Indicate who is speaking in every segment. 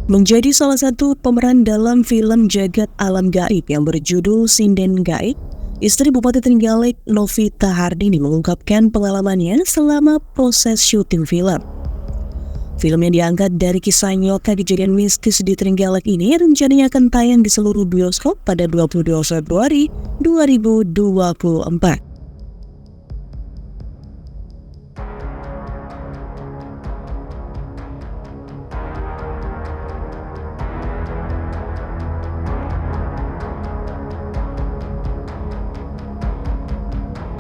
Speaker 1: Menjadi salah satu pemeran dalam film Jagat Alam Gaib yang berjudul Sinden Gaib, istri Bupati Trenggalek Novita Hardini mengungkapkan pengalamannya selama proses syuting film. Film yang diangkat dari kisah nyata kejadian mistis di Trenggalek ini rencananya akan tayang di seluruh bioskop pada 22 Februari 2024.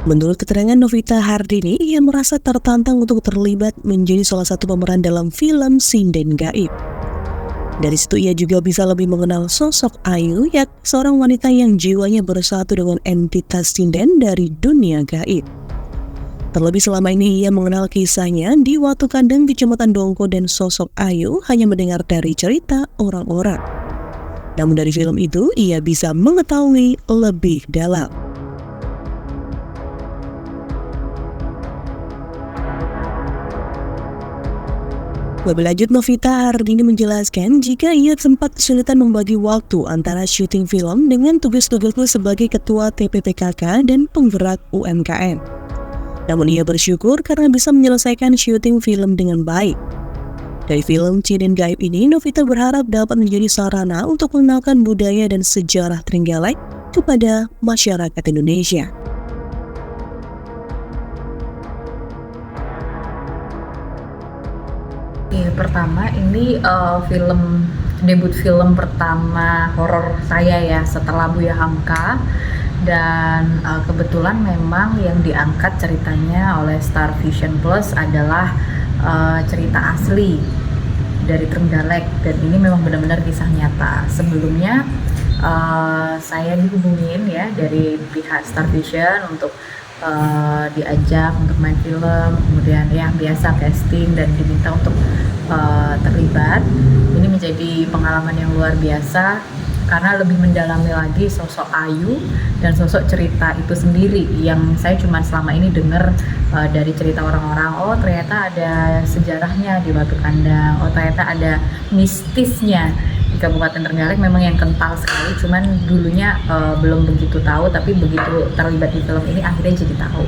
Speaker 1: Menurut keterangan Novita Hardini, ia merasa tertantang untuk terlibat menjadi salah satu pemeran dalam film Sinden Gaib. Dari situ ia juga bisa lebih mengenal sosok Ayu, yakni seorang wanita yang jiwanya bersatu dengan entitas sinden dari dunia gaib. Terlebih selama ini ia mengenal kisahnya di Watu Kandang Kecamatan Dongko, dan sosok Ayu hanya mendengar dari cerita orang-orang. Namun dari film itu ia bisa mengetahui lebih dalam. Lebih lanjut, Novita Hardini menjelaskan jika ia sempat kesulitan membagi waktu antara syuting film dengan tugas-tugasnya sebagai Ketua TPPKK dan penggerak UMKM. Namun ia bersyukur karena bisa menyelesaikan syuting film dengan baik. Dari film Sinden Gaib ini, Novita berharap dapat menjadi sarana untuk mengenalkan budaya dan sejarah Trenggalek kepada masyarakat Indonesia.
Speaker 2: Pertama ini debut film pertama horor saya ya setelah Buya Hamka, dan kebetulan memang yang diangkat ceritanya oleh Star Vision Plus adalah cerita asli dari Trenggalek, dan ini memang benar-benar kisah nyata. Sebelumnya saya dihubungin ya dari pihak Star Vision untuk diajak untuk main film, kemudian yang biasa casting dan diminta untuk terlibat. Ini menjadi pengalaman yang luar biasa karena lebih mendalami lagi sosok Ayu dan sosok cerita itu sendiri yang saya cuma selama ini dengar dari cerita orang-orang. Oh, ternyata ada sejarahnya di Watu Kandang, oh ternyata ada mistisnya di Kabupaten Trenggalek. Memang yang kental sekali, cuman dulunya belum begitu tahu, tapi begitu terlibat di film ini akhirnya jadi tahu.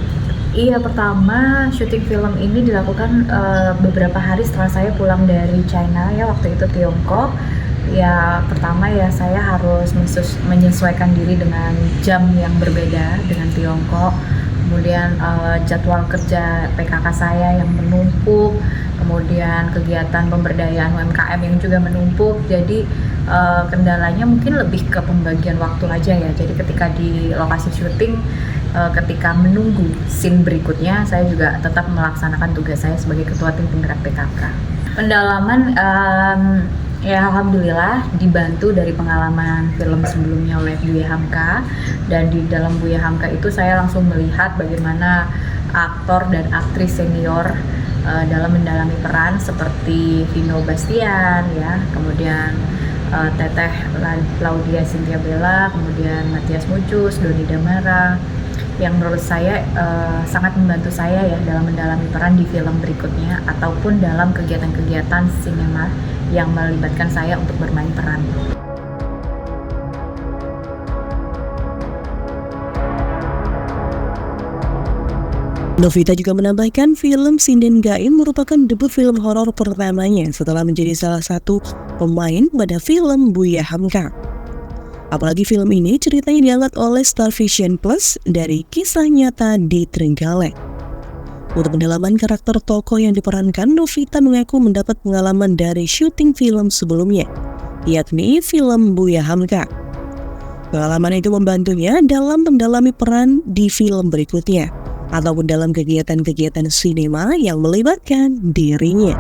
Speaker 2: Iya, pertama syuting film ini dilakukan beberapa hari setelah saya pulang dari China ya, waktu itu Tiongkok. Ya pertama ya saya harus menyesuaikan diri dengan jam yang berbeda dengan Tiongkok. Kemudian jadwal kerja PKK saya yang menumpuk, kemudian kegiatan pemberdayaan UMKM yang juga menumpuk. Jadi kendalanya mungkin lebih ke pembagian waktu aja ya. Jadi ketika di lokasi syuting, ketika menunggu scene berikutnya, saya juga tetap melaksanakan tugas saya sebagai Ketua Tim Penggerak PKK. Pendalaman ya alhamdulillah dibantu dari pengalaman film sebelumnya oleh Buya Hamka, dan di dalam Buya Hamka itu saya langsung melihat bagaimana aktor dan aktris senior dalam mendalami peran seperti Vino Bastian ya, kemudian Teteh Claudia Cynthia Bella, kemudian Matias Mucus, Doni Damara, yang menurut saya sangat membantu saya ya dalam mendalami peran di film berikutnya ataupun dalam kegiatan-kegiatan sinema yang melibatkan saya untuk bermain peran.
Speaker 1: Novita juga menambahkan film Sinden Gaib merupakan debut film horor pertamanya setelah menjadi salah satu pemain pada film Buya Hamka. Apalagi film ini ceritanya diangkat oleh Star Vision Plus dari kisah nyata di Trenggalek. Untuk pendalaman karakter tokoh yang diperankan, Novita mengaku mendapat pengalaman dari syuting film sebelumnya, yakni film Buya Hamka. Pengalaman itu membantunya dalam mendalami peran di film berikutnya, ataupun dalam kegiatan-kegiatan sinema yang melibatkan dirinya.